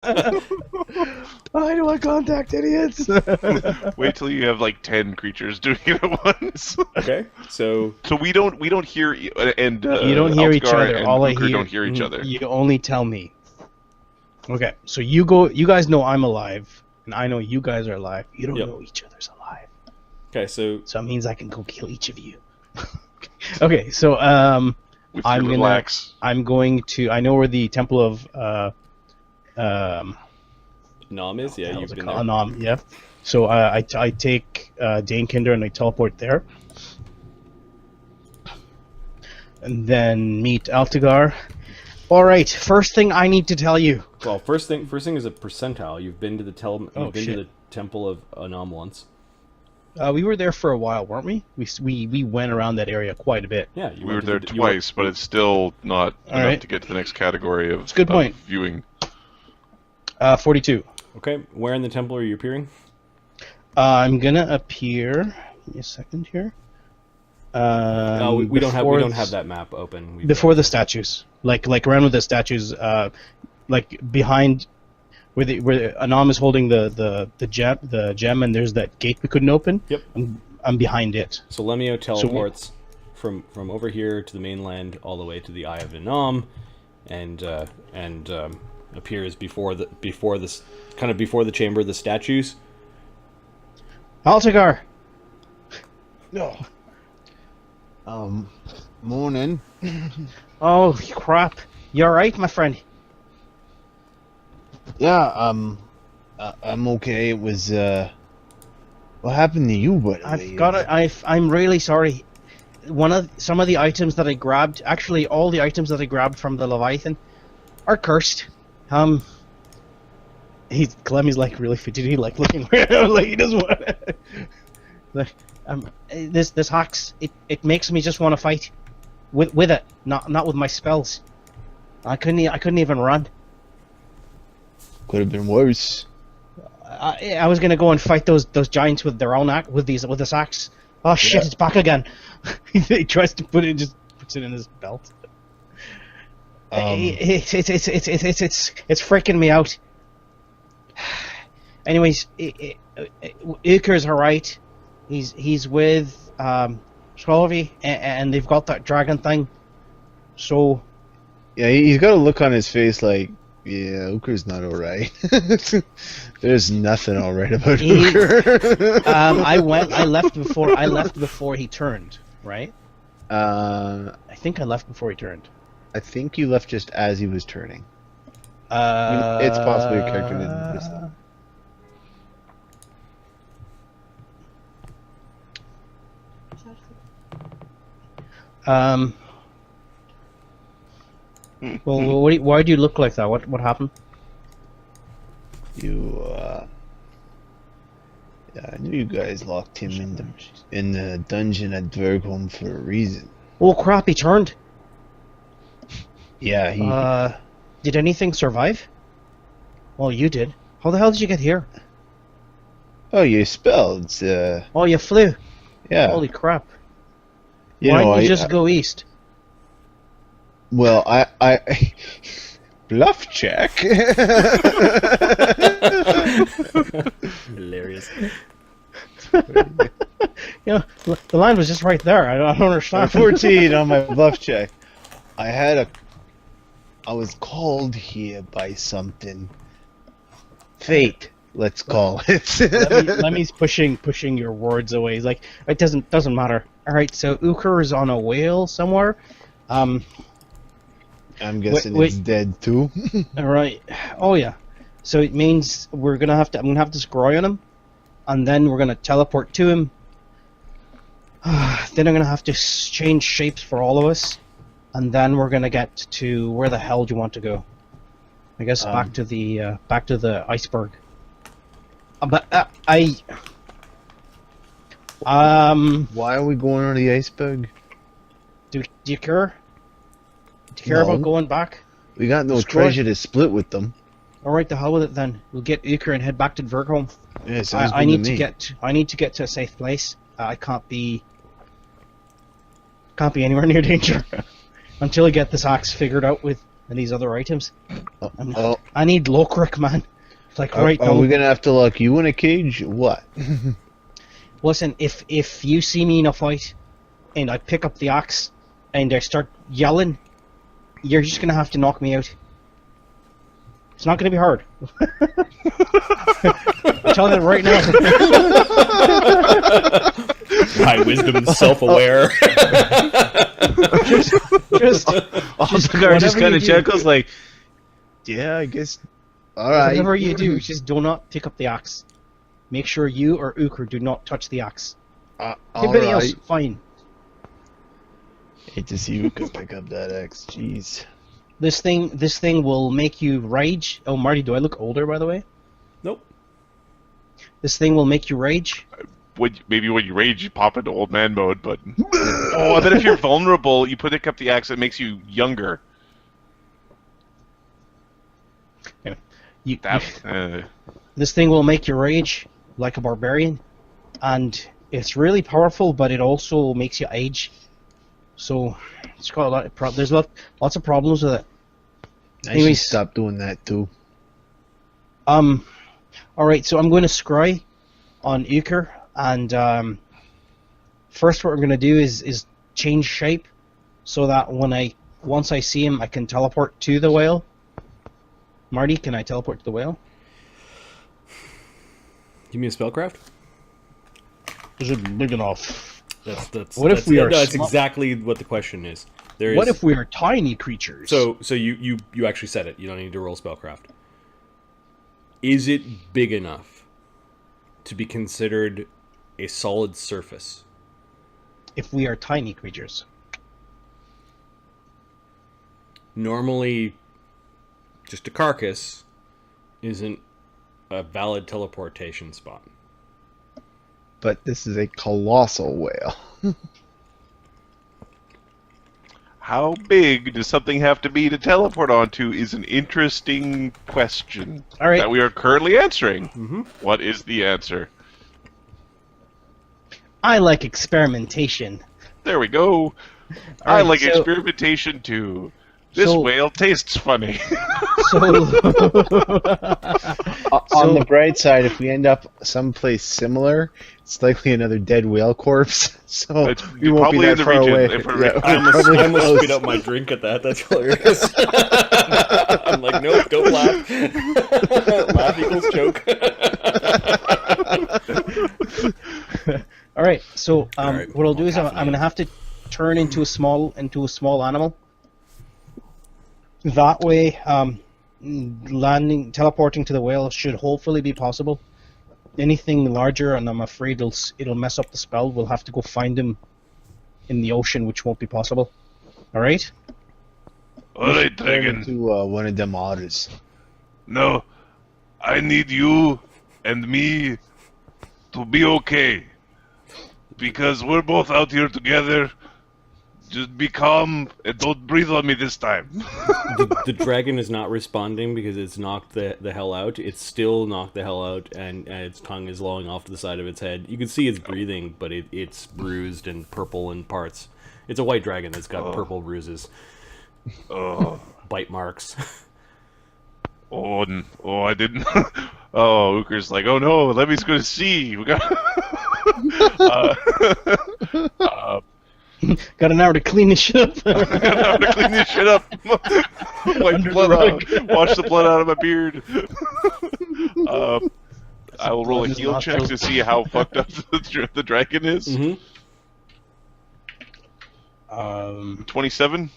Why do I contact idiots? Wait till you have like 10 creatures doing it at once. Okay, so So we don't hear and You don't hear each Altagar other. and All I Ukher hear don't hear each other. You only tell me. Okay, so you go. You guys know I'm alive, and I know you guys are alive. You don't Yep. know each other's alive, okay, so so it means I can go kill each of you. Okay, so With I'm your gonna. relax. I'm going to. I know where the temple of Nom is yeah, hell you've is it been called? there. Anam, yeah. So I take Dane Kinder and I teleport there, and then meet Altagar. All right, first thing I need to tell you. Well, first thing is a percentile. You've been to the Oh, to shit. the temple of Anam once. We were there for a while, weren't we? We went around that area quite a bit. Yeah, you We were went to there the- you were- twice, but it's still not enough right. to get to the next category of, It's a good point. viewing. 42. Okay, where in the temple are you appearing? I'm gonna appear. Give me a second here. No, we don't before have that map open. Before the statues, like around with the statues, like behind where Anam is holding the gem, and there's that gate we couldn't open. Yep. I'm behind it. So Lemmy-O teleports from over here to the mainland all the way to the Eye of Anam, and appears before the chamber of the statues. Altagar. No. Morning. Oh crap! You all right, my friend? Yeah, I'm okay. It was, what happened to you, buddy? I've got it. I'm really sorry. Some of the items that I grabbed, actually all the items that I grabbed from the Leviathan, are cursed. Clemmy's like really fidgety, like looking around, like he doesn't want. Like, this hacks. It makes me just want to fight with it, not with my spells. I couldn't even run. Could have been worse. I was gonna go and fight those giants with their own with this axe. Oh shit! Yeah. It's back again. He tries to puts it in his belt. It's freaking me out. Anyways, Ukher's alright. He's with Swallovey, and they've got that dragon thing. So Yeah, he's got a look on his face like, yeah, Ukher's not alright. There's nothing alright about Ukher. I left before he turned. Right? I I think I left before he turned. think you left just as he was turning. It's possible your character didn't notice that. Well, why do you look like that? What happened? Yeah, I knew you guys locked him in the dungeon at Dvergholm for a reason. Oh crap! He turned. Yeah, he. Did anything survive? Well, you did. How the hell did you get here? Oh, you spelled. Oh, you flew. Yeah. Holy crap! You Why know, didn't you just go east? Well, I bluff check. Hilarious. You know, the line was just right there. I don't understand. 14 on my bluff check. I was called here by something. Fate, let's call it. Lemmy's pushing your words away. He's like, it doesn't matter. All right, so Ukher is on a whale somewhere. I'm guessing wait. it's dead too. All right. Oh yeah. So it means I'm gonna have to scry on him, and then we're gonna teleport to him. Then I'm gonna have to change shapes for all of us, and then we're gonna get to where the hell do you want to go? I guess back to the iceberg. But Why are we going on the iceberg? do you care? Do you care No. about going back? We got no Destroy- treasure to split with them. All right, the hell with it then. We'll get Ukher and head back to Dvergholm. Yeah, sounds I good need to to me. get to a safe place. I can't be anywhere near danger until I get this axe figured out with and these other items. Oh, I need Lokrik, man. Like are, right are now. we gonna have to lock you in a cage? What? Listen, if you see me in a fight, and I pick up the axe, and I start yelling, you're just gonna have to knock me out. It's not gonna be hard. I'm telling you right now. High wisdom, self-aware. just Altagar just whatever kind you of do. chuckles like, yeah, I guess. All right. Whatever you do, just do not pick up the axe. Make sure you or Ukher do not touch the axe. All Everybody else, right. fine. Hate to see you could pick up that axe. Jeez. This thing will make you rage. Oh, Marty, do I look older, by the way? Nope. This thing will make you rage. Maybe when you rage, you pop into old man mode, but... Oh, I bet if you're vulnerable, you pick up the axe, it makes you younger. You, this thing will make you rage like a barbarian, and it's really powerful, but it also makes you age. So it's got a lot of there's lots of problems with it. I Anyways. should stop doing that too. All right, so I'm going to scry on Ukher, and first what I'm going to do is change shape, so that once I see him, I can teleport to the whale. Marty, can I teleport to the whale? Give me a spellcraft. Is it big enough? That's What if we are That's small? exactly what the question is. There What is, if we are tiny creatures? So you actually said it. You don't need to roll spellcraft. Is it big enough to be considered a solid surface? if we are tiny creatures. Normally, just a carcass isn't a valid teleportation spot. But this is a colossal whale. How big does something have to be to teleport onto is an interesting question All right. that we are currently answering. Mm-hmm. What is the answer? I like experimentation. There we go. I right, like so- experimentation too. This so- whale tastes funny. So, On the bright side, if we end up someplace similar, it's likely another dead whale corpse. So It's we won't be probably that in the far region, away. if we're- I almost probably spit out my drink at that. That's hilarious. I'm like, nope, don't laugh. Laugh equals choke. all right. So, All right, what I'll do is half I'm an going to have to turn into a small animal. That way, teleporting to the whale should hopefully be possible. Anything larger, and I'm afraid it'll mess up the spell. We'll have to go find him in the ocean, which won't be possible. All right. Alright, Turn dragon. into one of them otters. No, I need you and me to be okay. Because we're both out here together. Just be calm and don't breathe on me this time. The dragon is not responding because it's knocked the hell out. It's still knocked the hell out, and its tongue is lolling off to the side of its head. You can see it's breathing, but it's bruised and purple in parts. It's a white dragon that's got purple bruises, Oh, bite marks. I didn't. Oh, Ukher's like, oh no, Lemmy's gonna see. We got. Got an hour to clean this shit up. I have to clean this shit up. Wipe Under blood the out. rug. Wash the blood out of my beard. I will roll a Blood is heal not check so- to see how fucked up the dragon is. Mm-hmm. 27.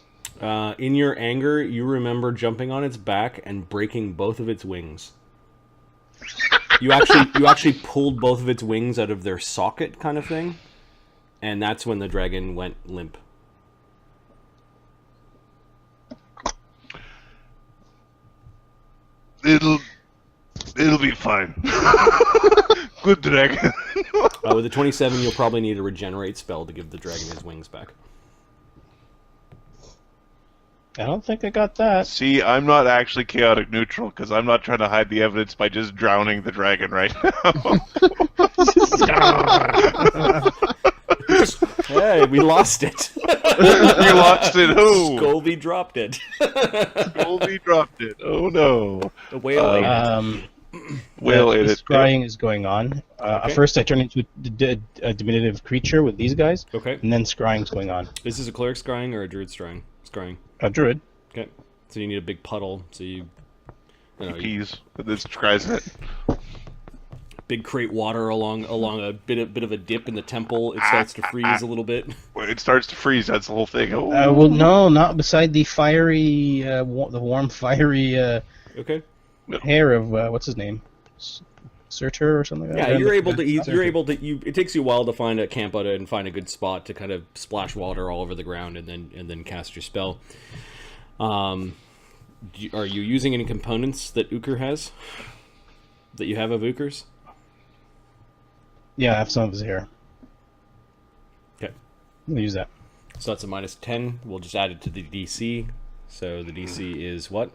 In your anger, you remember jumping on its back and breaking both of its wings. You actually pulled both of its wings out of their socket, kind of thing, and that's when the dragon went limp. It'll be fine. Good dragon. With the 27, you'll probably need a regenerate spell to give the dragon his wings back. I don't think I got that. See, I'm not actually chaotic neutral because I'm not trying to hide the evidence by just drowning the dragon right now. Yeah, we lost it. You lost it. Who? Scolby dropped it. Goldie dropped it. Oh no. The whale ate it. Whale ate the it. scrying is going on. Okay. At first, I turn into a diminutive creature with these guys, Okay. and then scrying's going on. This is a cleric scrying or a druid scrying? A druid. Okay. So you need a big puddle. So you know, Peas. This tries it. big crate water along a bit of a dip in the temple. It starts to freeze a little bit. When it starts to freeze, that's the whole thing. Oh. Well, no, not beside the fiery, the warm, fiery Okay. hair of what's his name, Surtur or something like that. Yeah, you're able to eat. You're able to. It takes you a while to find a camp out and find a good spot to kind of splash water all over the ground and then cast your spell. Are you using any components that Ukher has? That you have of Ukher's? Yeah, I have some of his hair. Okay. We'll use that. So that's a -10. We'll just add it to the DC. So the DC is what?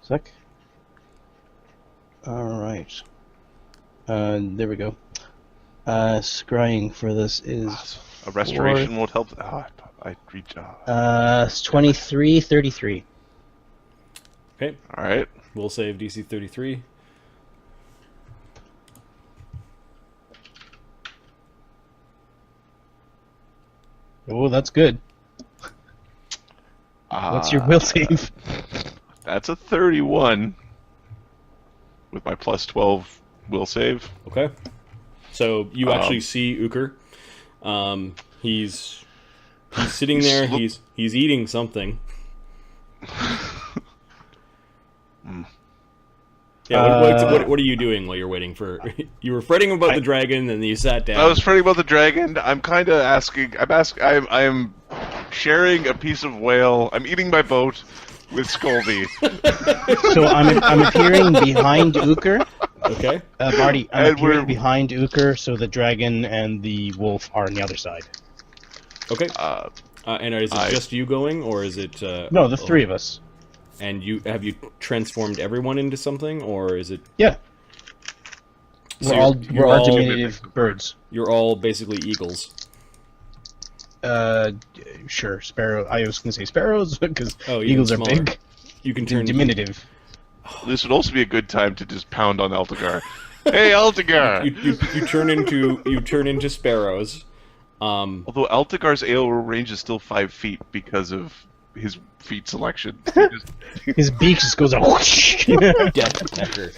Sec. Alright. There we go. Scrying for this is A restoration won't help. I reach out. it's 23, 33. Okay. All right. We'll save DC 33. Oh, that's good. What's your will save? That's a 31 with my +12 will save. Okay. So you actually see Ukher. He's sitting there. He's eating something. Yeah. What are you doing while you're waiting for? You were fretting about the dragon, and then you sat down. I was fretting about the dragon. I'm kind of asking. I'm sharing a piece of whale. I'm eating my boat with Scolby. So I'm appearing behind Ukher. Okay. Marty, I'm And appearing we're- behind Ukher, so the dragon and the wolf are on the other side. Okay. And is it just you going, or is it? No, the three of us. And have you transformed everyone into something, or is it? Yeah. So We're all you're all diminutive birds. You're all basically eagles. Sure. Sparrow. I was going to say sparrows because Oh, even eagles are smaller. big. You can turn Diminutive. This would also be a good time to just pound on Altagar. Hey, Altagar! You turn into sparrows. Although Altagar's AOR range is still 5 feet because of his feet selection. His beak just goes out. Death pecker.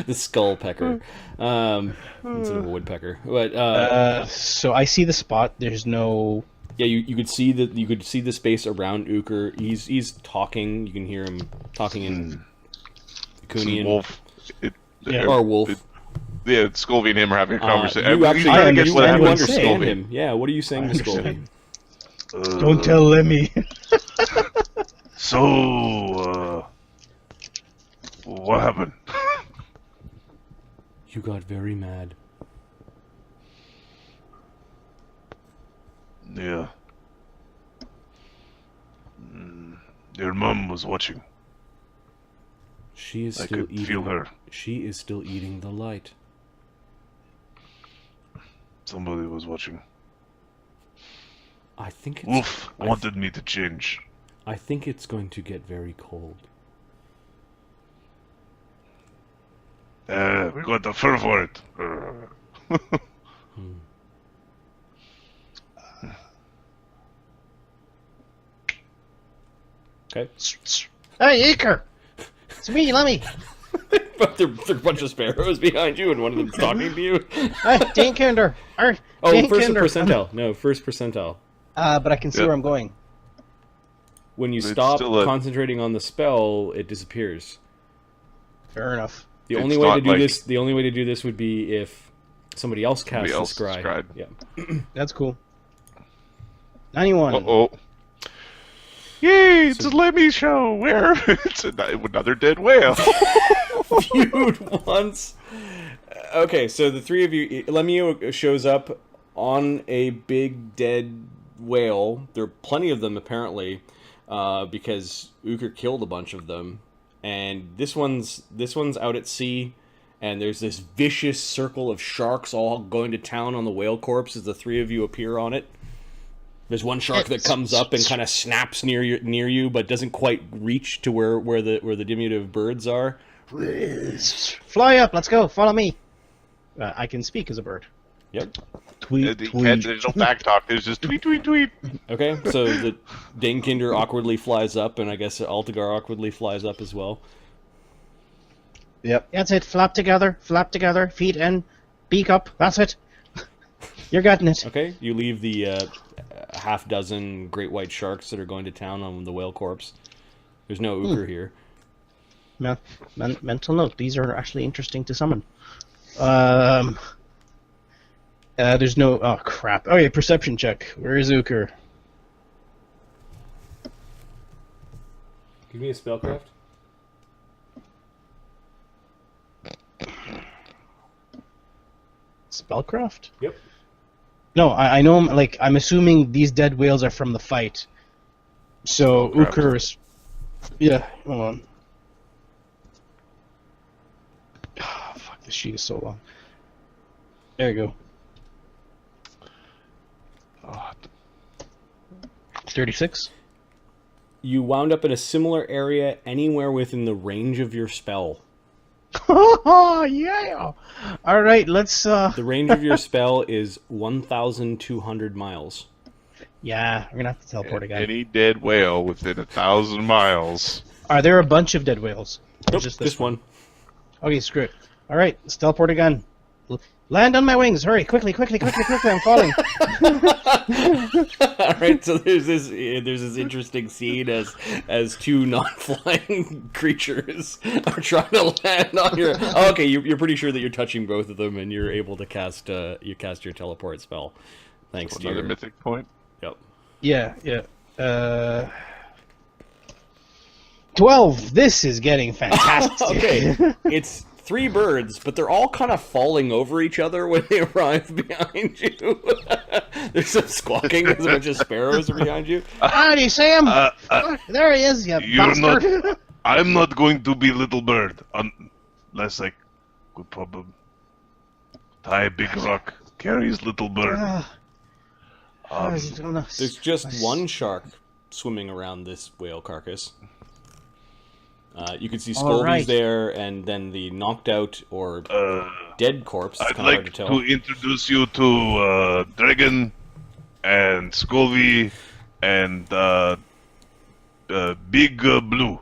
The skull pecker. Instead of a woodpecker. But So I see the spot. There's no. yeah, you could see the space around Ukher. He's talking. You can hear him talking in Kunian. Wolf. Or wolf. Yeah, Scolby and him are having a conversation. You actually I guess what happened with understand Scolby. him. Yeah, what are you saying to Scolby? Don't tell Lemmy. So, what happened? You got very mad. Yeah. Your mom was watching. She is I still could eating. feel her. She is still eating the light. Somebody was watching. I think it's. Wolf wanted me to change. I think it's going to get very cold. We got the fur for it. Okay. Hey, Ukher! It's me, Lemmy. But there are a bunch of sparrows behind you, and one of them's talking to you. Hey, Dankender. Oh, first percentile. No, first percentile. But I can see Yep. where I'm going. When you It's stop still a- concentrating on the spell, it disappears. Fair enough. The It's only way to not do like- this. The only way to do this would be if somebody else casts Somebody else the scry. scried. Yeah. That's cool. 91. Uh-oh. Yay, it's a Lemmy show where it's another dead whale. Viewed once. Okay, so the three of you, Lemmy-O shows up on a big dead whale. There are plenty of them apparently, because Ukher killed a bunch of them. and this one's out at sea, and there's this vicious circle of sharks all going to town on the whale corpse as the three of you appear on it. There's one shark that comes up and kind of snaps near you, but doesn't quite reach to where the diminutive birds are. Fly up, let's go, follow me. I can speak as a bird. Yep. Tweet, There's no back talk. There's just tweet, tweet, tweet. Okay, so the Danekinder awkwardly flies up, and I guess Altagar awkwardly flies up as well. Yep. That's it, flap together, feet in, beak up, that's it. You're getting it. Okay, you leave the half dozen great white sharks that are going to town on the whale corpse. There's no Ukher here. Mental note, these are actually interesting to summon. There's no... Oh, crap. Okay, perception check. Where is Ukher? Give me a spellcraft. Spellcraft? Yep. No, I know, I'm assuming these dead whales are from the fight. So, Spellcraft. Ukher is... Yeah, hold on. Oh, fuck, this sheet is so long. There you go. Oh, 36? You wound up in a similar area anywhere within the range of your spell. Oh, yeah! Alright, let's, The range of your spell is 1,200 miles. Yeah, we're gonna have to teleport again. any dead whale within 1,000 miles. Are there a bunch of dead whales? Or Nope, just this one. Okay, screw it. Alright, let's teleport again. Land on my wings! Hurry, quickly, I'm falling! Alright, so there's this interesting scene as two non-flying creatures are trying to land on your... Oh, okay, you're pretty sure that you're touching both of them, and you're able to cast your teleport spell. Thanks to Another your... mythic point. Yep. Yeah. 12! This is getting fantastic! Okay, it's 3 birds, but they're all kind of falling over each other when they arrive behind you. There's some squawking, there's a bunch of sparrows behind you. Ah, do you see him? There he is, you You're bastard! not. I'm not going to be little bird unless I could probably tie a big rock, carry his little bird. There's just one shark swimming around this whale carcass. You can see Scolby's right. there, and then the knocked out or dead corpse. It's I'd kind of hard like to tell. to introduce you to Dragon and Scolby and Big Blue.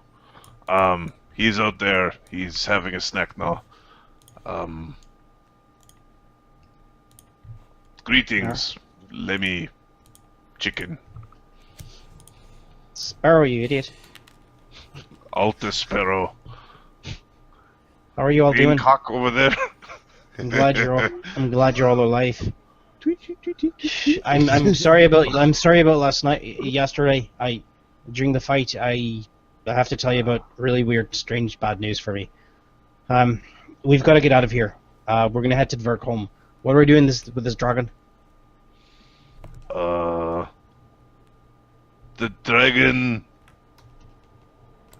He's out there. He's having a snack now. Greetings, Lemmy Chicken. Sparrow, you idiot. Alta Sparrow. How are you all doing? Cock over there. I'm glad you're all alive. I'm sorry about yesterday. During the fight, I have to tell you about really weird, strange, bad news for me. We've got to get out of here. We're gonna head to Dverkholm. What are we doing with this dragon? The dragon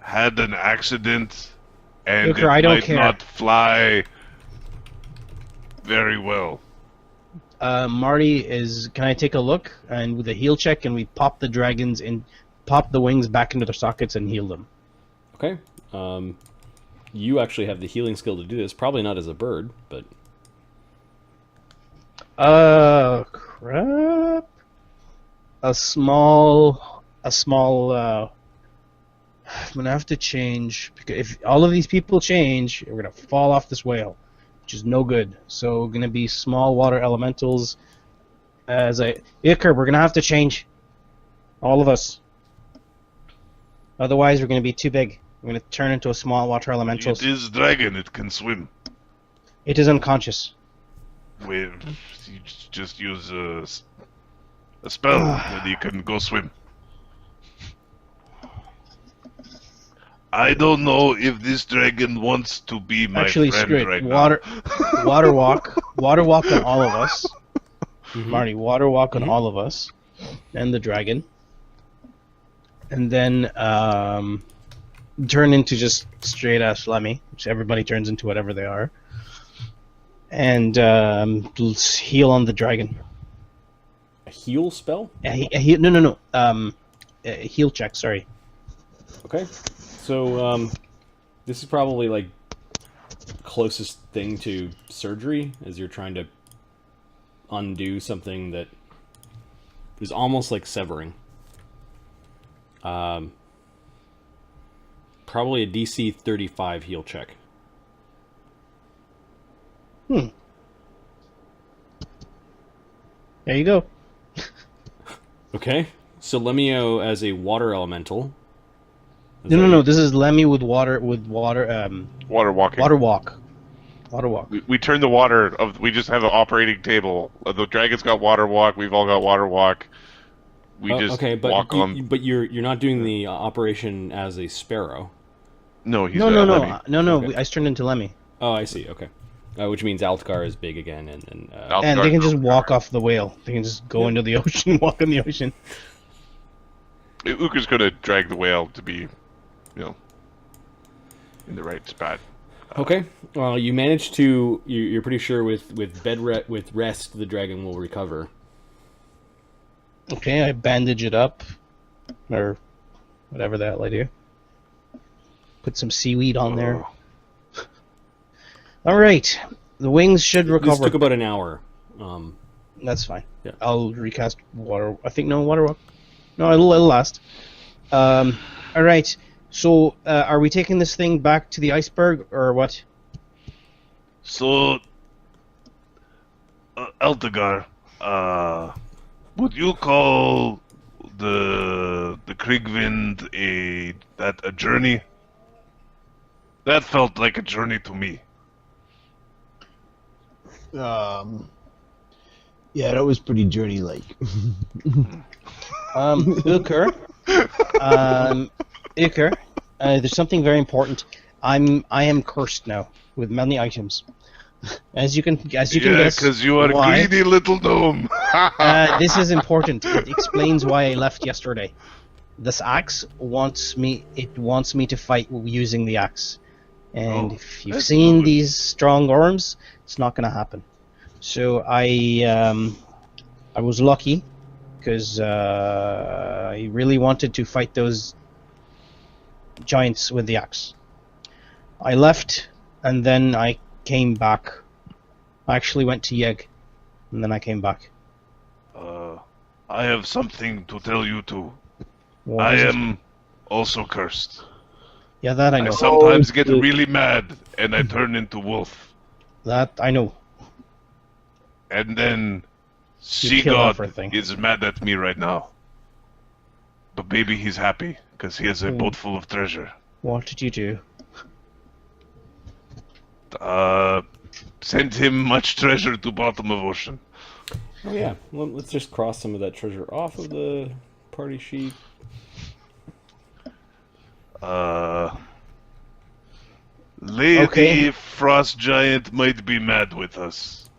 had an accident, and Ukher, I don't might care. not fly very well. Marty is. Can I take a look? And with a heal check, can we pop the dragons pop the wings back into their sockets and heal them? Okay. You actually have the healing skill to do this. Probably not as a bird, but... Crap. A small, I'm gonna have to change, because if all of these people change, we're gonna fall off this whale, which is no good. So we're gonna be small water elementals. Ukher, we're gonna have to change. All of us. Otherwise, we're gonna be too big. We're gonna turn into a small water elementals. It is dragon. It can swim. It is unconscious. You just use a spell that you can go swim. I don't know if this dragon wants to be my Actually, friend screw it. right water walk on all of us. Mhm. Marty, water walk on all of us, and the dragon. And then turn into just straight ass Lemmy, which everybody turns into whatever they are, and heal on the dragon. A heal spell? No. A heal check. Sorry. Okay. So this is probably like closest thing to surgery, as you're trying to undo something that is almost like severing. Probably a DC 35 heal check. There you go. Okay. So Lemmy-O as a water elemental. No. This is Lemmy with water. Water walking. Water walk. We turn the water of. We just have an operating table. The dragon's got water walk. We've all got water walk. We just walk on. But you're not doing the operation as a sparrow. No, he's No. Okay. I turned into Lemmy, Oh, I see. Okay. Which means Altagar is big again, and and they can just walk off the whale. They can just go into the ocean, walk in the ocean. Ukher's gonna drag the whale to be, in the right spot. Okay. Well, you manage to. You're pretty sure with rest, the dragon will recover. Okay, I bandage it up, or whatever the hell I do. Put some seaweed on there. All right, the wings should recover. This took about an hour. That's fine. Yeah. I'll recast water. I think water walk. No, it'll last. All right. So, are we taking this thing back to the iceberg or what? So, Altagar, would you call the Krigvind a journey? That felt like a journey to me. Yeah, that was pretty journey-like. Ukher, there's something very important. I am cursed now with many items. As you can guess, because you are why. greedy little gnome. This is important. It explains why I left yesterday. This axe wants me to fight using the axe. And if you've seen these strong arms, it's not going to happen. So I was lucky because I really wanted to fight those giants with the axe. I left, and then I came back. I actually went to Yeg, and then I came back. I have something to tell you too. What I is it? am also cursed. Yeah, that I know. I sometimes get really mad, and I turn into wolf. That I know. And then You kill Seagod everything. is mad at me right now. But maybe he's happy, because he has a boat full of treasure. What did you do? Send him much treasure to bottom of ocean. Oh yeah. Well, let's just cross some of that treasure off of the party sheet. Lady Frost Giant might be mad with us.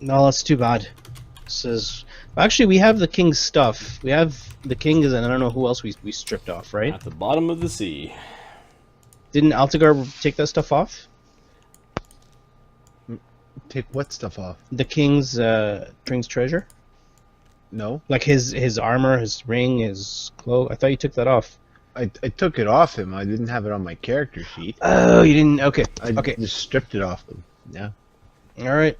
No, that's too bad. This is actually we have the king's stuff. We have the king's, and I don't know who else we stripped off, right? At the bottom of the sea. Didn't Altagar take that stuff off? Take what stuff off? The king's treasure, No, like his armor, his ring, his clothes. I thought you took that off. I took it off him. I didn't have it on my character sheet. Oh, you didn't. Okay. I Okay. just stripped it off him. Yeah. All right.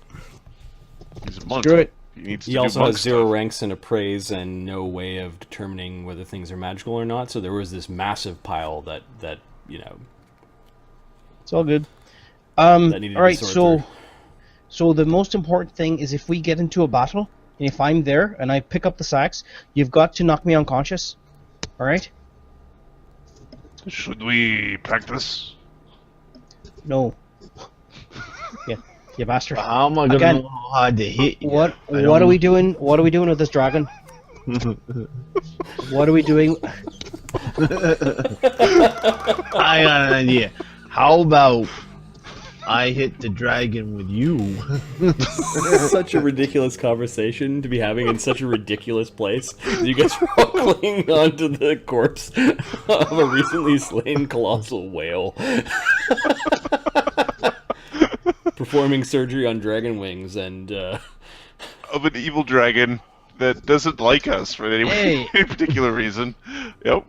He's a monk. Screw it. He needs He to also do monk has 0 stuff. ranks in appraise and no way of determining whether things are magical or not. So there was this massive pile that It's all good. that needed to be All right. sorted So the most important thing is if we get into a battle, and if I'm there and I pick up the sacks, you've got to knock me unconscious. All right? Should we practice? No. Yeah. You bastard. How am I gonna Again, know how to hit you? What I are don't- we doing? What are we doing with this dragon? What are we doing? I got an idea. How about I hit the dragon with you. Such a ridiculous conversation to be having in such a ridiculous place. You guys are all clinging onto the corpse of a recently slain colossal whale. Performing surgery on dragon wings and, Of an evil dragon that doesn't like us for any, Hey. any particular reason. Yep.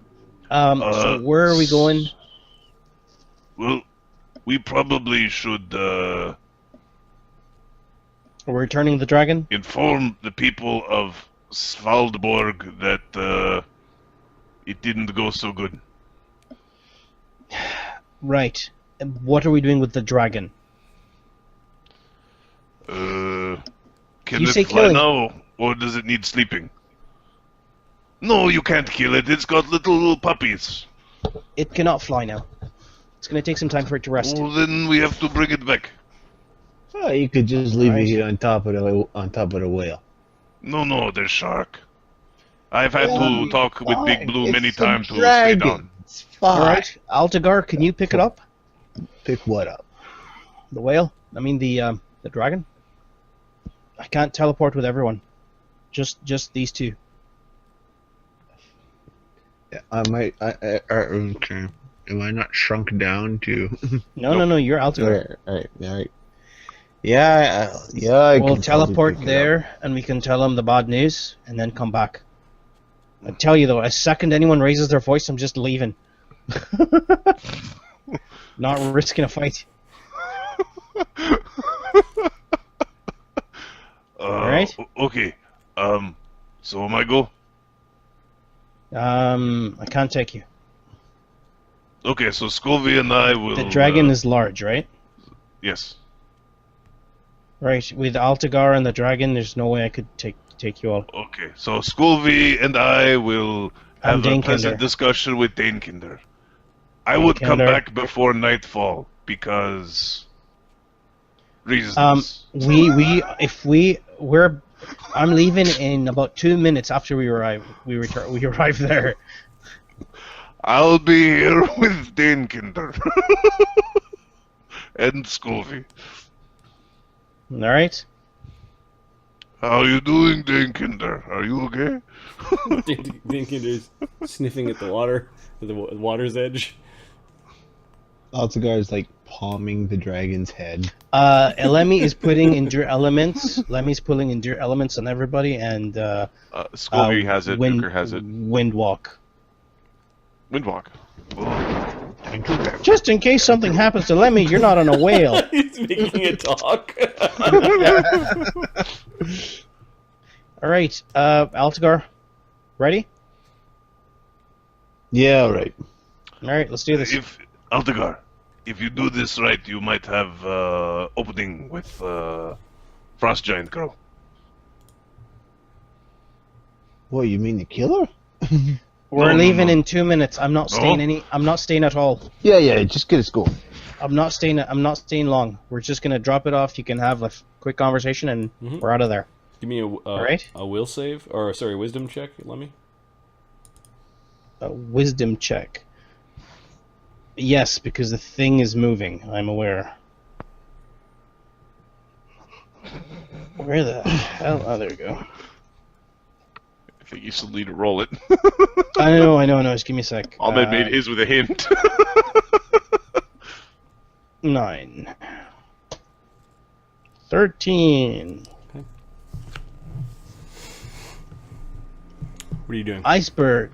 So where are we going? Well, we probably should Are we returning the dragon? inform the people of Svalbard that it didn't go so good. Right. And what are we doing with the dragon? Can You it say fly killing. now, or does it need sleeping? No, you can't kill it. It's got little puppies. It cannot fly now. It's going to take some time for it to rest. Well, then we have to bring it back. Oh, you could just leave Right. it here on top of the whale. No, there's shark. I've had to talk with Big Blue It's many a times to stay dragon. down. It's fine. All right, Altagar, can you pick it up? Pick what up? The whale? I mean the dragon? I can't teleport with everyone. Just these two. I might. Okay. Am I not shrunk down to? No, you're Altagar. All right. Yeah. I We'll can teleport probably pick it up. there, and we can tell them the bad news, and then come back. I tell you though, as second anyone raises their voice, I'm just leaving. Not risking a fight. Alright. Okay. So am I go? I can't take you. Okay, so Scovy and I will... The dragon is large, right? Yes. Right. With Altagar and the dragon, there's no way I could take you all. Okay, so Scovy and I will have a Danekinder. pleasant discussion with Danekinder. I would come Danekinder. back before nightfall, because... reasons. I'm leaving in about 2 minutes after we arrive. We arrive there. I'll be here with Danekinder. And Scovy. All right. How you doing, Danekinder? Are you okay? Dinkinder's sniffing at the water, at the water's edge. Altagar is like palming the dragon's head. Lemmy is putting endure elements. Lemmy's pulling endure elements on everybody, and Scovy has it, Ukher has it. Windwalk. Windwalk. Just in case something happens to Lemmy, you're not on a whale. He's making it talk. All right, Altagar, ready? Yeah, all right. All right, let's do this. If Altagar, if you do this right, you might have opening with Frost Giant Girl. What, you mean the killer? We're No, leaving no. in 2 minutes. I'm not staying I'm not staying at all. Yeah, just get us going. I'm not staying long. We're just gonna drop it off. You can have a quick conversation, and we're out of there. Give me right. a will save, or sorry, wisdom check, Lemmy. A wisdom check. Yes, because the thing is moving. I'm aware. Where the hell? Oh, there we go. I think you still need to roll it. I know. Just give me a sec. Ahmed made his with a hint. 9. 13. What are you doing? Iceberg.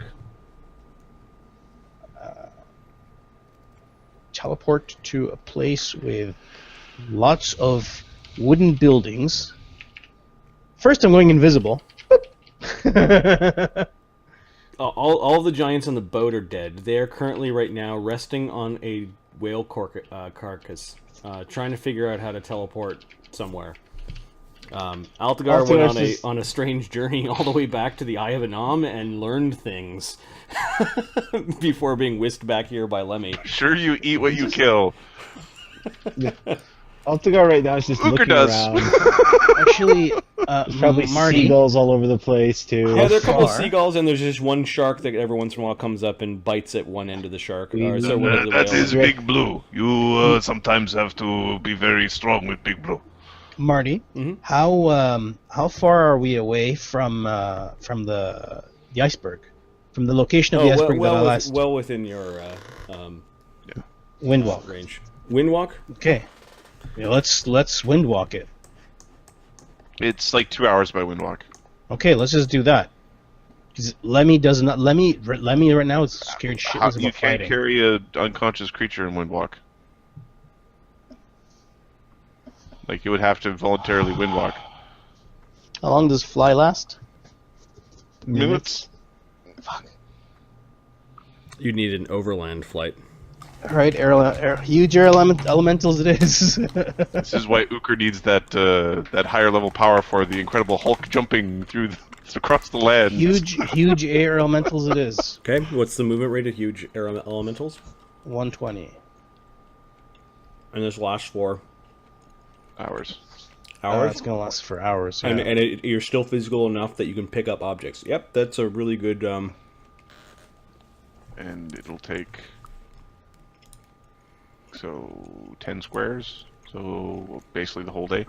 Teleport to a place with lots of wooden buildings. First, I'm going invisible. All the giants on the boat are dead. They are currently right now resting on a whale carcass, trying to figure out how to teleport somewhere. Altagar went on a strange journey all the way back to the Eye of Anam and learned things before being whisked back here by Lemmy. Sure, you eat what you kill. Altagar right now is just Ukher looking does. around. Actually, Probably Marty, seagulls all over the place too. Yeah, there are a couple of far? seagulls, and there's just one shark that every once in a while comes up and bites at one end of the shark. Or, so one of the That whales. is Big Blue. You sometimes have to be very strong with Big Blue. Marty, Mhm. how far are we away from the iceberg, from the location of the iceberg that I last well within your windwalk? range. Windwalk? Okay, yeah, let's windwalk it. It's like 2 hours by windwalk. Okay, let's just do that. 'Cause Lemmy right now is scared How, shitless you about can't fighting. carry a unconscious creature in windwalk. Like, you would have to voluntarily windwalk. How long does fly last? Minutes? You need an overland flight. All right, huge air elementals it is. This is why Ukher needs that higher level power for the incredible Hulk jumping through across the land. huge air elementals it is. Okay, what's the movement rate of huge air elementals? 120. And this lasts for Hours. hours? It's gonna last for hours. Yeah. And you're still physical enough that you can pick up objects. Yep, that's a really good... And it'll take... So, 10 squares. So, basically the whole day.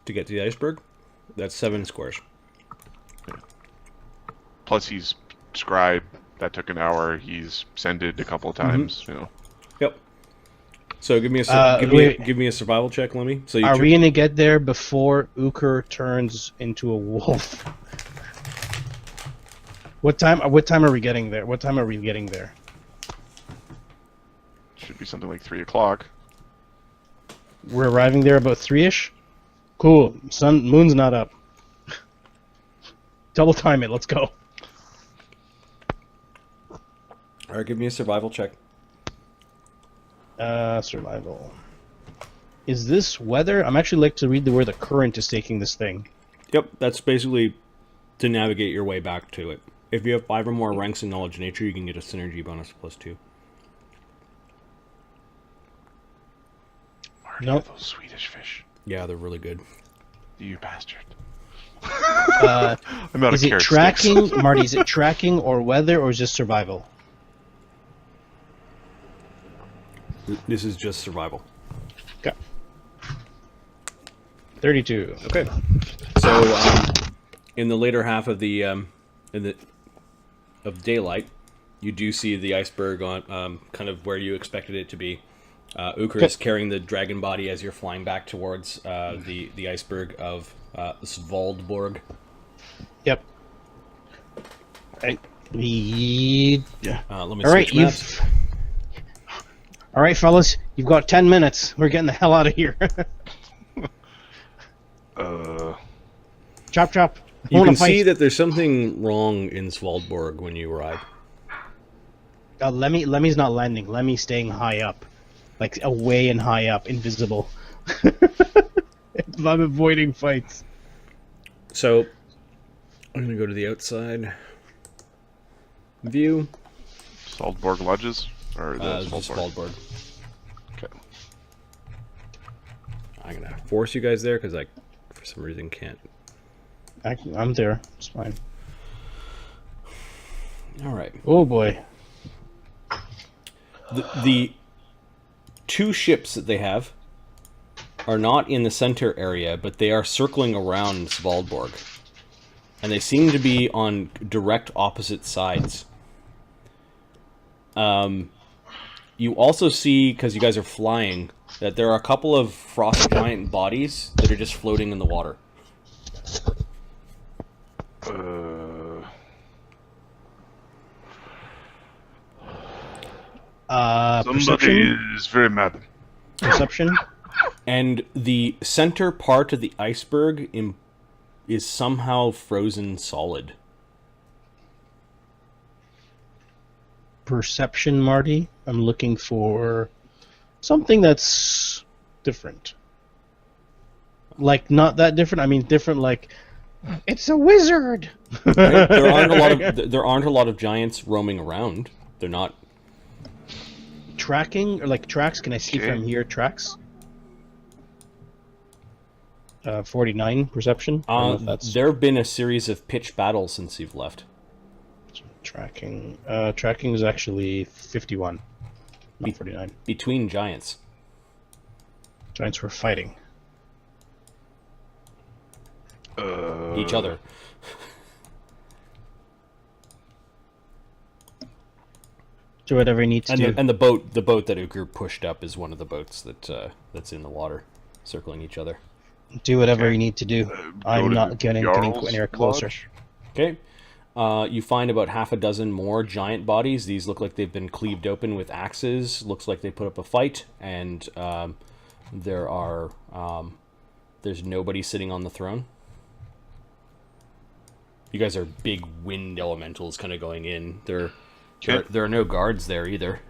to get to the iceberg. That's 7 squares. Plus he's scribe. That took an hour. He's sended a couple of times, you know. Yep. So give me a survival check, Lemmy. So are we gonna get there before Ukher turns into a wolf? What time are we getting there? What time are we getting there? Should be something like 3 o'clock. We're arriving there about 3-ish. Cool. Moon's not up. Double time it. Let's go. All right, give me a survival check. Survival. Is this weather? I'm actually like to read where the current is taking this thing. Yep, that's basically to navigate your way back to it. If you have 5 or more ranks in knowledge nature, you can get a synergy bonus +2. Marty, Nope. those Swedish fish. Yeah, they're really good. You bastard. Uh, I'm out is of it carrot tracking, sticks. Marty? Is it tracking or weather or just survival? This is just survival. Okay. 32. Okay. So, in the later half of the of daylight, you do see the iceberg on kind of where you expected it to be. Ukher is carrying the dragon body as you're flying back towards the iceberg of Svalbard. Yep. Let All me right, switch maps. All right, fellas, you've got 10 minutes. We're getting the hell out of here. Chop, chop. I You wanna can fight. see that there's something wrong in Svalbard when you arrive. Lemmy's not landing. Lemmy's staying high up, like away and high up, invisible. I'm avoiding fights. So, I'm going to go to the outside view. Saldborg Lodges? Or the Just Svalbard? Svalbard. Okay. I'm going to force you guys there because I, for some reason, can't. I'm there. It's fine. All right. Oh boy. The 2 ships that they have are not in the center area, but they are circling around Svalbard. And they seem to be on direct opposite sides. You also see, because you guys are flying, that there are a couple of frost giant bodies that are just floating in the water. Somebody Perception. is very mad. Perception. And the center part of the iceberg is somehow frozen solid. Perception, Marty. I'm looking for something that's different. Like not that different. I mean different. Like it's a wizard. Right? There aren't a lot of giants roaming around. They're not. tracking or like tracks? Can I see Okay. from here tracks? 49 perception. I don't know if that's There have been a series of pitched battles since you've left. tracking. Tracking is actually 51, not 49. Between giants. Giants were fighting. Each other. Do whatever you need to do. And the boat that Ukher pushed up is one of the boats that's in the water, circling each other. Do whatever you need to do. Go I'm to not the getting Jarl's anywhere closer. Lodge. Okay. You find about half a dozen more giant bodies. These look like they've been cleaved open with axes. Looks like they put up a fight, and there's nobody sitting on the throne. You guys are big wind elementals kind of going in. There are no guards there either.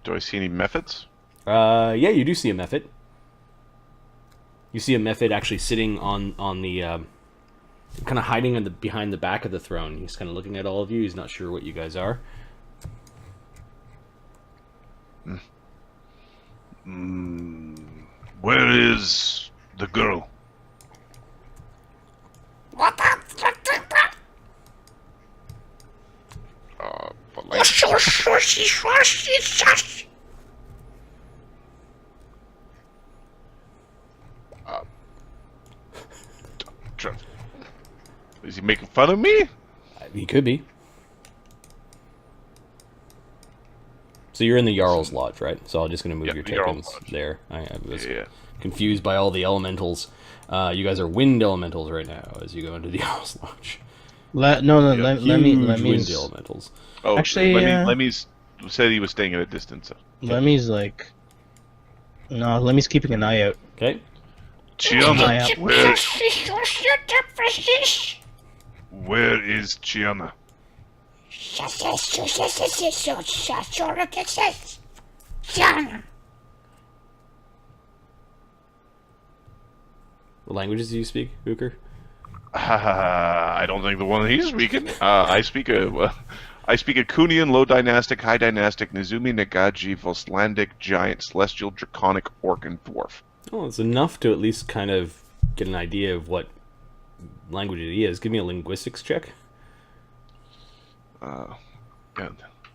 Do I see any methods? Yeah, you do see a Mephit. You see a Mephit actually sitting on the kind of hiding behind the back of the throne. He's kind of looking at all of you. He's not sure what you guys are. Where is the girl? What language? Is he making fun of me? He could be. So you're in the Jarl's Lodge, right? So I'm just going to move Yeah, your the Jarl's tokens Lodge. there. I was Yeah. confused by all the elementals. You guys are wind elementals right now as you go into the Jarl's Lodge. Let Huge me wind elementals. Oh, Actually, Lemmy's said he was staying at a distance. Lemmy's like, no, Lemmy's keeping an eye out. Okay. Chiana, where is Chiana? What languages do you speak, Ukher? I don't think the one he's speaking. I speak a Kunian, Low Dynastic, High Dynastic, Nizumi, Nagaji, Volslandic, Giant, Celestial, Draconic, Orc, and Dwarf. Oh, it's enough to at least kind of get an idea of what language it is. Give me a linguistics check. Yeah.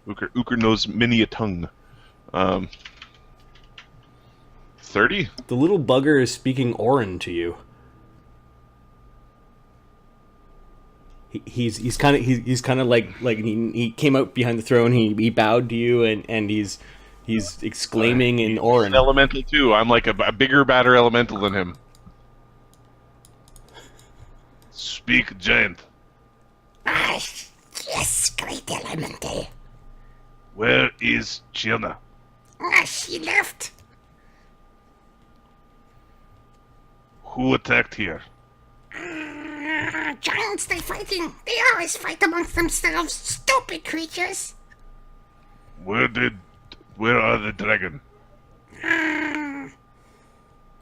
Ukher knows many a tongue. 30? The little bugger is speaking Orin to you. He's kind of like he came out behind the throne. He bowed to you and he's exclaiming in Orin. An elemental too. I'm like a bigger, badder elemental than him. Speak, giant. Yes, great elemental. Where is Chiana? She left. Who attacked here? Giants, they fighting. They always fight amongst themselves. Stupid creatures. Where are the dragon?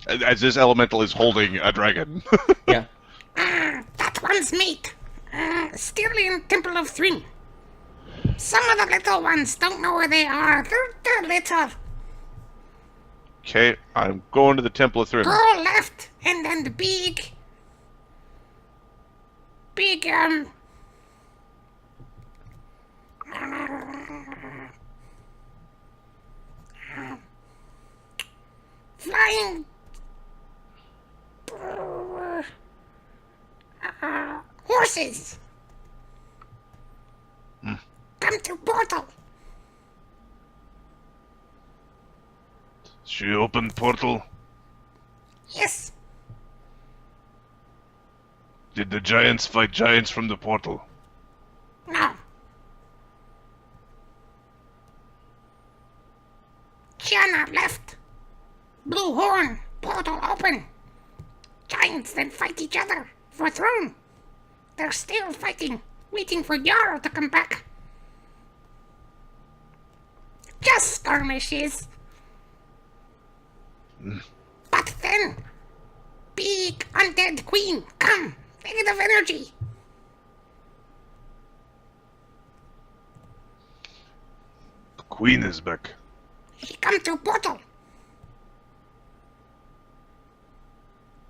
As this elemental is holding a dragon. Yeah. That one's mate. Still in Temple of Thrym. Some of the little ones don't know where they are. They're little. Okay, I'm going to the Temple of Thrym. Go left, and then the big, flying horses. Come to portal. She opened portal. Yes. Did the giants fight giants from the portal? No. Chiana left. Blue horn. Portal open. Giants then fight each other for throne. They're still fighting, waiting for Jarl to come back. Just skirmishes. But then, big undead queen, come, negative energy. The queen is back. She come through portal.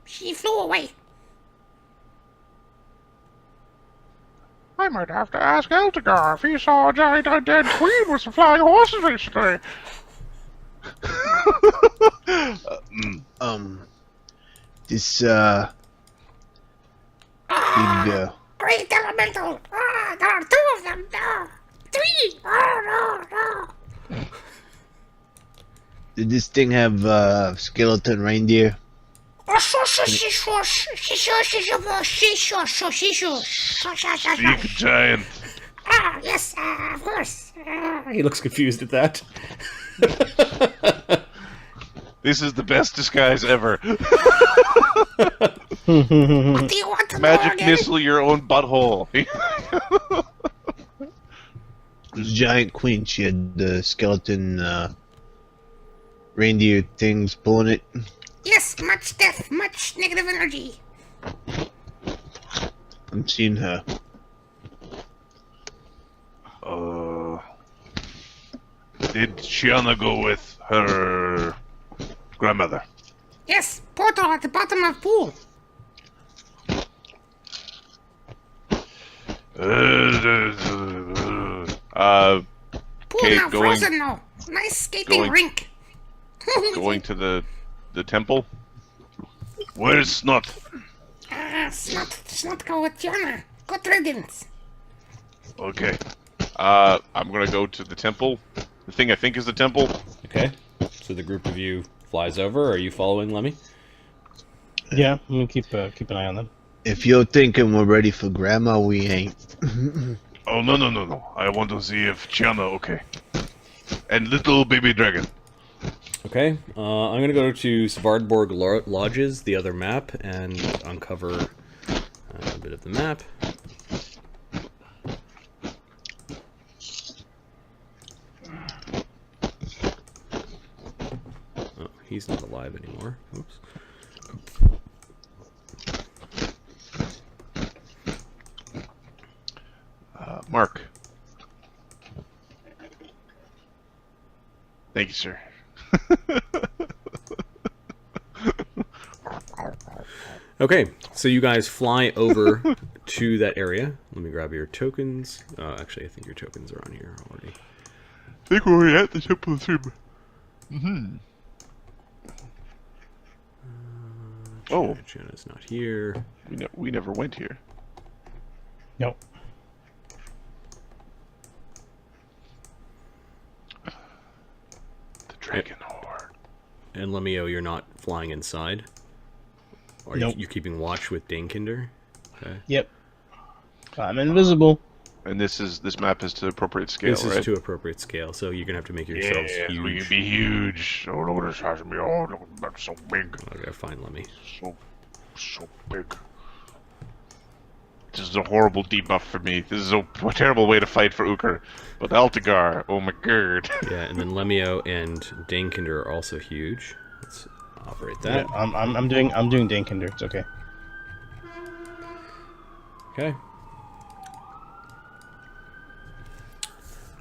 She flew away. I might have to ask Altagar if he saw a giant undead queen with some flying horses recently. This big Great elemental. There are 2 of them. No. 3. No. did this thing have skeleton reindeer? Big giant. Ah, yes, of course. He looks confused at that. This is the best disguise ever. What do you want to know Magic again? missile your own butthole. This giant queen. She had the skeleton reindeer things pulling it. Yes, much death, much negative energy. I'm seeing her. Did Shiana go with her grandmother? Yes, portal at the bottom of pool. Pool Okay, now going- frozen now. Nice skating going- rink. Going to the temple. Where's Snot? Snot go with Jana. Good riddance. Okay. I'm gonna go to the temple. The thing I think is the temple. Okay. So the group of you flies over. Are you following Lemmy? Yeah, I'm gonna keep an eye on them. If you're thinking we're ready for grandma, we ain't. Oh, no. I want to see if Chiana okay. And little baby dragon. Okay. I'm gonna go to Svardborg Lodges, the other map, and uncover a bit of the map. Oh, he's not alive anymore. Oops. Mark. Thank you, sir. Okay, so you guys fly over to that area. Let me grab your tokens. Actually, I think your tokens are on here already. I think we're at the temple of Trim. Oh, Jenna's not here. we never went here. Nope. The dragon horde. And Lemmy-O, you're not flying inside? Or Nope. you keeping watch with Danekinder? Okay. Yep. I'm invisible. And this map is to appropriate scale, This right? is to appropriate scale, so you're gonna have to make yourselves Yes, huge. we can be huge. Oh, look at this size of me. Oh, look, that's so big. Okay, fine, Lemmy. So big. This is a horrible debuff for me. This is a terrible way to fight for Ukher. But Altagar, oh my god. Yeah, and then Lemmy-O and Danekinder are also huge. Let's operate Yeah, that. I'm doing Danekinder. It's okay. Okay.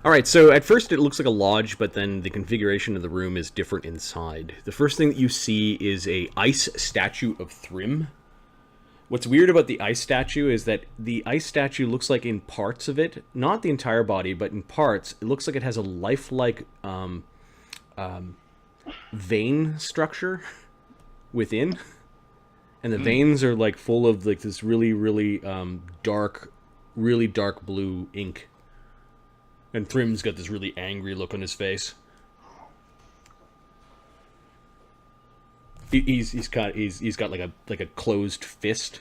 Alright, so at first it looks like a lodge, but then the configuration of the room is different inside. The first thing that you see is a ice statue of Thrym. What's weird about the ice statue is that the ice statue looks like in parts of it, not the entire body, but in parts, it looks like it has a lifelike vein structure within. And the veins are like full of like this really dark blue ink. And Thrym's got this really angry look on his face. He's got like a closed fist.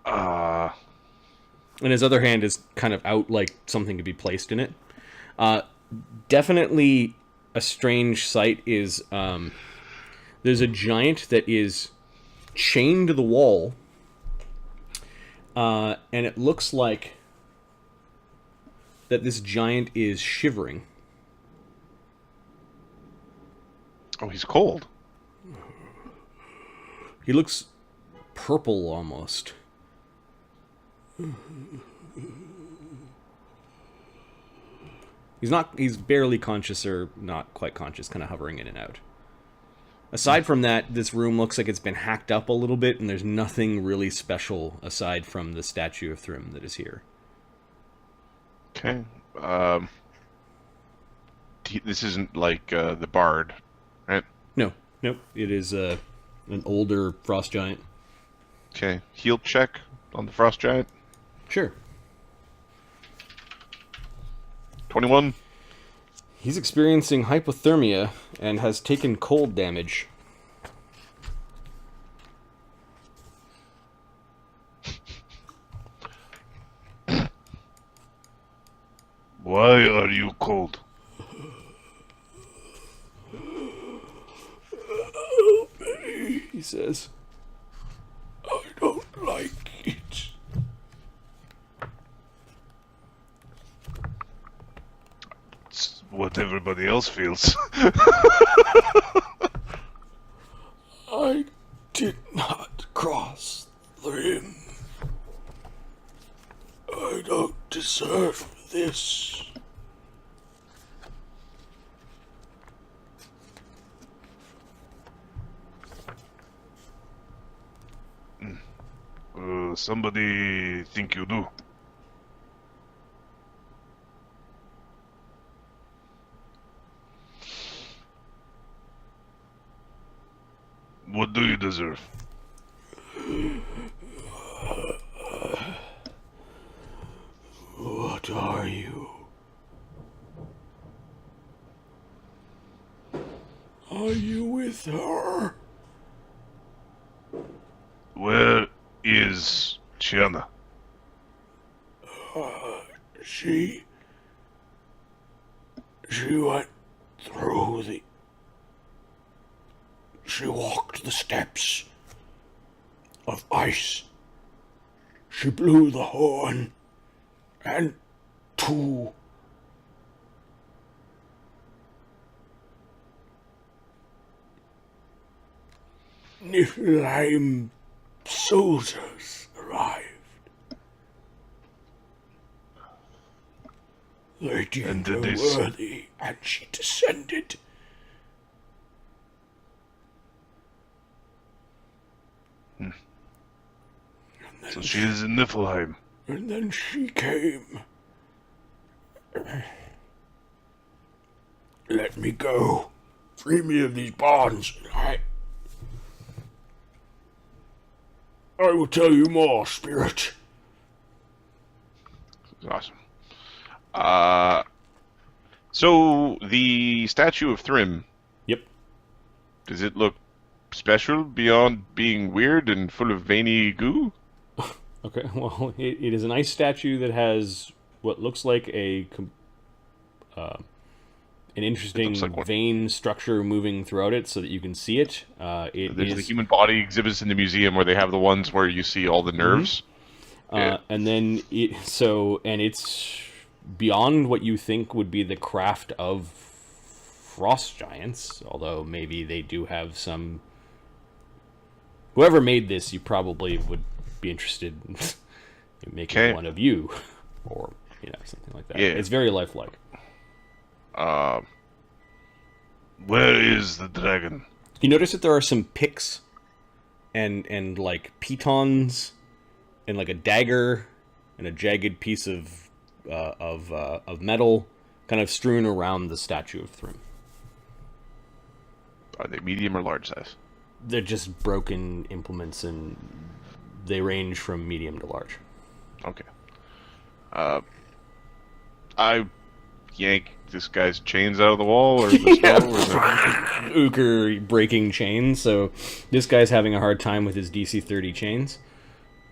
And his other hand is kind of out, like something to be placed in it. Definitely a strange sight is there's a giant that is chained to the wall. And it looks like that this giant is shivering. Oh, he's cold. He looks purple almost. He's barely conscious or not quite conscious, kind of hovering in and out. Aside from that, this room looks like it's been hacked up a little bit, and there's nothing really special aside from the statue of Thrym that is here. Okay. This isn't like the Bard, right? No, nope. It is an older frost giant. Okay. Heal check on the Frost Giant. Sure. 21. He's experiencing hypothermia and has taken cold damage. Why are you cold? He says, I don't like it. It's what everybody else feels. I did not cross Thrym. I don't deserve this. Somebody think you do. What do you deserve? What are you? Are you with her? Where is Chiana? She went through the... She walked the steps of ice. She blew the horn, and two Niflheim soldiers arrived. They deemed her worthy, and she descended. So she is in Niflheim. And then she came. Let me go. Free me of these bonds. I will tell you more, spirit. Awesome. So the statue of Thrym. Yep. Does it look special beyond being weird and full of veiny goo? Okay, well, it is an ice statue that has what looks like an interesting vein structure moving throughout it so that you can see it. There's the human body exhibits in the museum where they have the ones where you see all the nerves. And then it's beyond what you think would be the craft of frost giants, although maybe they do have some... Whoever made this, you probably would be interested in making one of you, or something like that. Yeah. It's very lifelike. Where is the dragon? You notice that there are some picks and like pitons and like a dagger and a jagged piece of metal kind of strewn around the statue of Thrym. Are they medium or large size? They're just broken implements, and they range from medium to large. Okay. I yank this guy's chains out of the wall or the snow. Or Ukher breaking chains, so this guy's having a hard time with his DC 30 chains.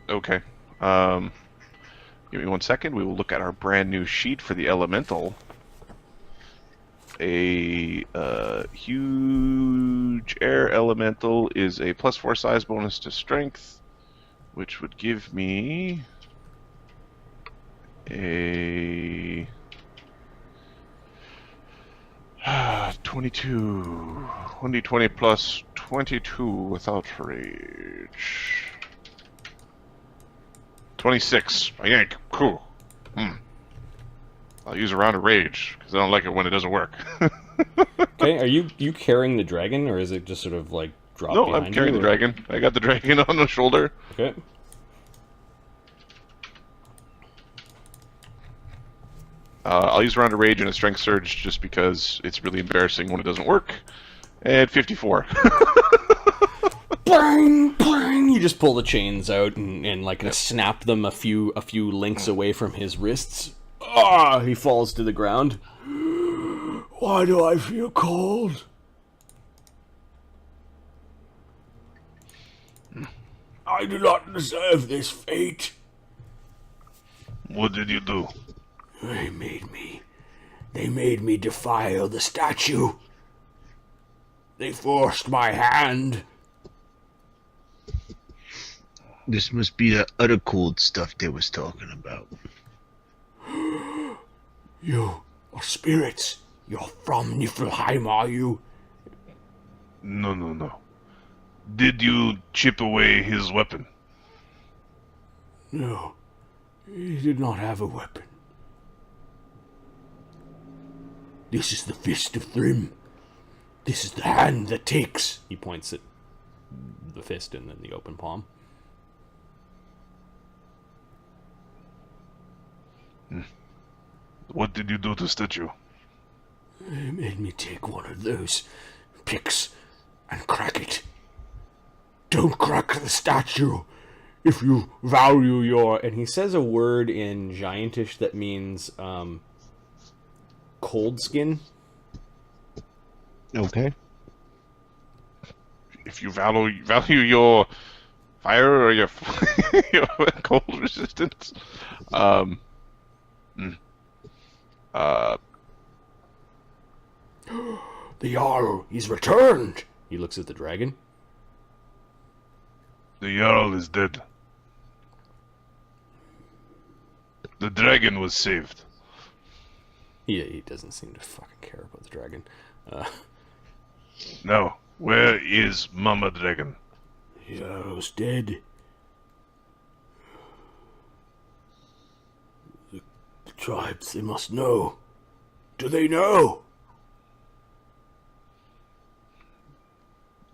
Okay. Give me 1 second. We will look at our brand new sheet for the elemental. A huge air elemental is a +4 size bonus to strength, which would give me a 22. 1d20 plus 22 without rage. 26. I yank. Cool. I'll use a round of rage because I don't like it when it doesn't work. Okay, are you carrying the dragon, or is it just sort of like dropped No, behind I'm carrying you, the or- dragon. I got the dragon on the shoulder. Okay. I'll use a round of rage and a strength surge just because it's really embarrassing when it doesn't work. And 54. Bang, bang! You just pull the chains out and like snap them a few links away from his wrists. Ah! He falls to the ground. Why do I feel cold? I do not deserve this fate. What did you do? They made me defile the statue. They forced my hand. This must be the other cold stuff they was talking about. You are spirits. You're from Niflheim, are you? No. Did you chip away his weapon? No, he did not have a weapon. This is the fist of Thrym. This is the hand that takes. He points at the fist and then the open palm. What did you do to statue? They made me take one of those picks and crack it. Don't crack the statue if you value your... And he says a word in Giantish that means cold skin. Okay. If you value your fire or your your cold resistance, The Jarl, he's returned. He looks at the dragon. The Jarl is dead. The dragon was saved. He doesn't seem to fucking care about the dragon. Now, where is Mama Dragon? Jarl's dead. The tribes, they must know. Do they know?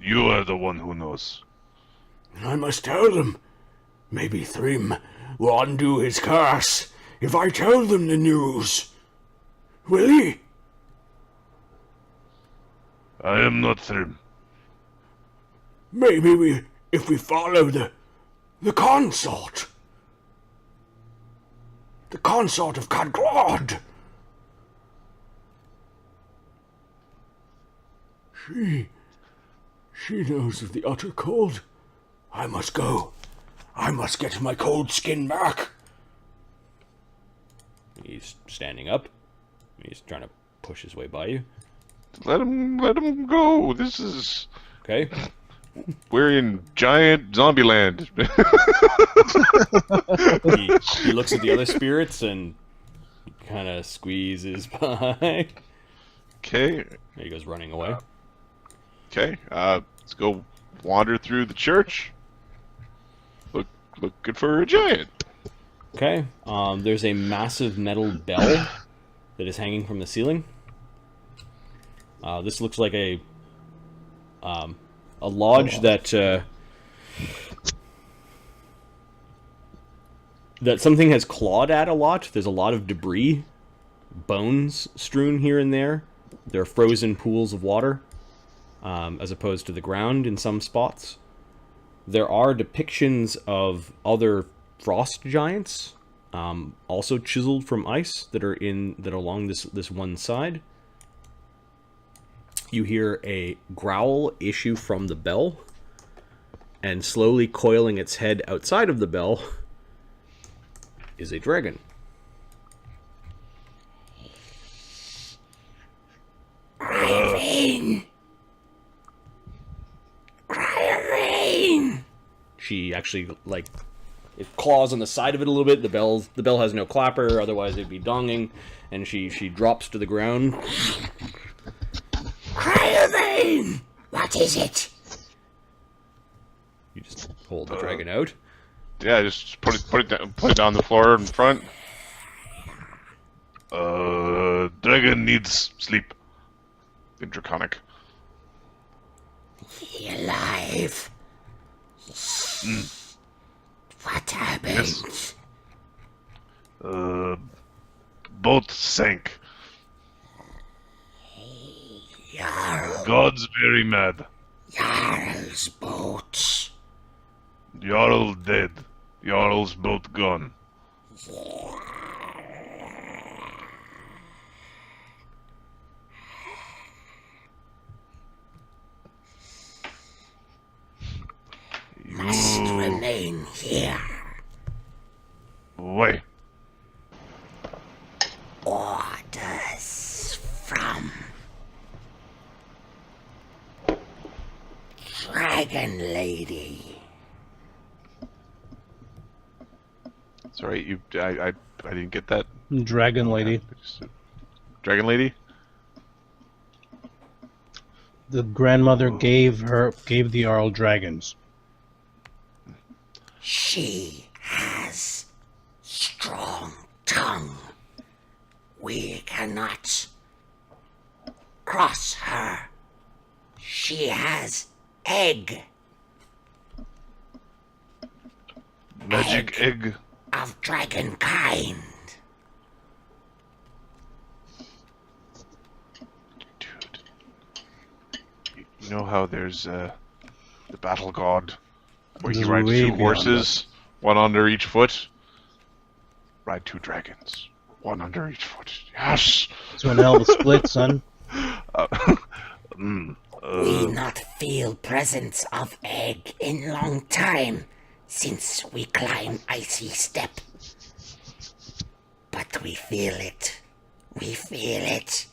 You are the one who knows. I must tell them. Maybe Thrym will undo his curse if I tell them the news. Will he? I am not Thrym. Maybe if we follow the consort. The consort of Cadglod. She knows of the utter cold. I must go. I must get my cold skin back. He's standing up. He's trying to push his way by you. let him go. This is Okay. we're in giant zombie land. He looks at the other spirits and kind of squeezes by. Okay, He goes running away. okay. Let's go wander through the church. Looking for a giant. Okay. There's a massive metal bell that is hanging from the ceiling. This looks like a lodge that something has clawed at a lot. There's a lot of debris, bones strewn here and there. There are frozen pools of water, as opposed to the ground in some spots. There are depictions of other frost giants, also chiseled from ice, that are along this one side. You hear a growl issue from the bell, and slowly coiling its head outside of the bell is a dragon. Krigvind! She actually, like, it claws on the side of it a little bit. The bell has no clapper, otherwise it'd be donging, and she drops to the ground. Krigvind! What is it? You just hold the dragon out. Yeah, just put it down on the floor in front. Dragon needs sleep. In Draconic. He alive? What happened? Yes. Boat sank. Jarl, God's very mad. Jarl's boat. Jarl dead. Jarl's boat gone. Must remain here. Why? Orders from Dragon Lady. Sorry, I didn't get that. Dragon lady. Dragon Lady? The grandmother gave the Jarl dragons. She has strong tongue. We cannot cross her. She has egg Magic egg. of dragon kind. Dude. You know how there's the battle god where he There's rides way two beyond horses, one under each foot? Ride two dragons, one under each foot. Yes! It's when hell the split, son. We not feel presence of egg in long time since we climb icy step. But we feel it. We feel it.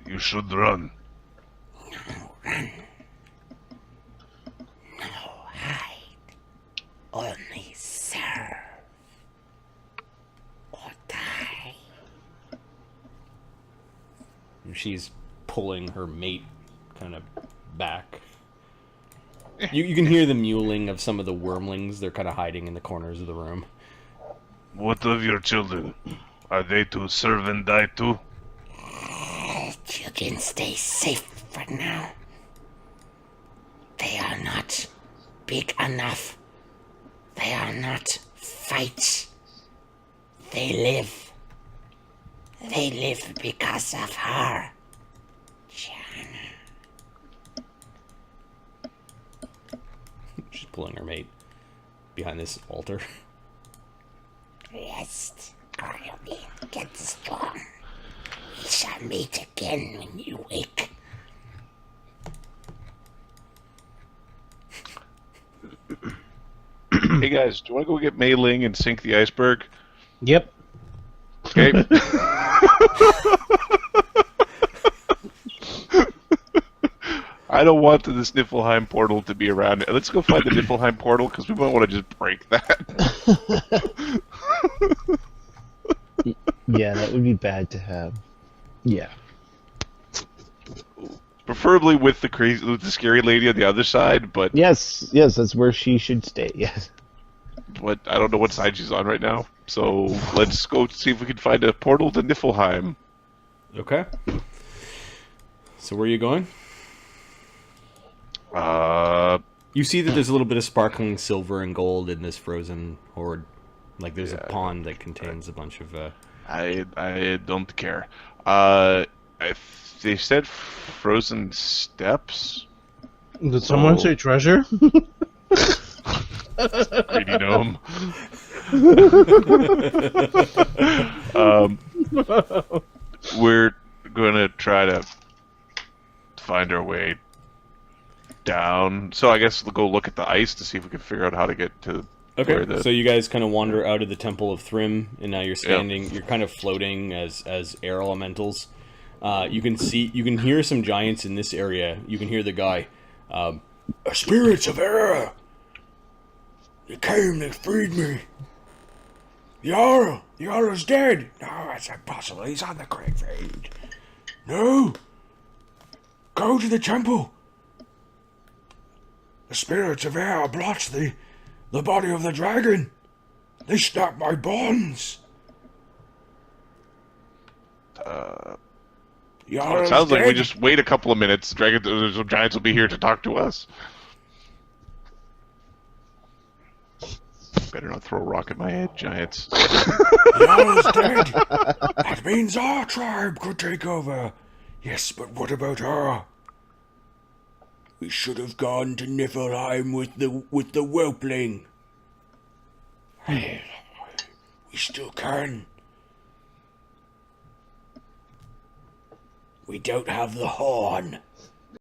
You should run. Run. No hide. Only serve. Or die. And she's pulling her mate kind of back. You can hear the mewling of some of the wormlings. They're kind of hiding in the corners of the room. What of your children? Are they to serve and die too? You can stay safe for now. They are not big enough. They are not fights. They live. They live because of her. Jana. She's pulling her mate behind this altar. Rest, Krigvind. Get strong. We shall meet again when you wake. Hey guys, do you want to go get Mei Ling and sink the iceberg? Yep. Okay. I don't want the Niflheim portal to be around. Let's go find the Niflheim portal because we might want to just break that. Yeah, that would be bad to have. Yeah. Preferably with the scary lady on the other side, but Yes, that's where she should stay. Yes. I don't know what side she's on right now. So let's go see if we can find a portal to Niflheim. Okay. So where are you going? You see that there's a little bit of sparkling silver and gold in this frozen hoard. Like there's a pond that contains a bunch of... I don't care. They said frozen steps. Did someone say treasure? Greedy gnome. We're gonna try to find our way down. So I guess we'll go look at the ice to see if we can figure out how to get to where Okay, so you guys kind of wander out of the Temple of Thrym, and now you're standing, you're kind of floating as air elementals. You can hear some giants in this area. You can hear the guy, spirits of air! They came, they freed me. The Jarl is dead. No, that's impossible, he's on the Krigvind. No! Go to the temple. The spirits of air blotch the body of the dragon. They snapped my bonds. Well, Jarl's it sounds like we dead. just wait a couple of minutes. Giants will be here to talk to us. Better not throw a rock at my head, Giants. Jarl's dead. That means our tribe could take over. Yes, but what about her? We should have gone to Niflheim with the whelpling. We still can. We don't have the horn.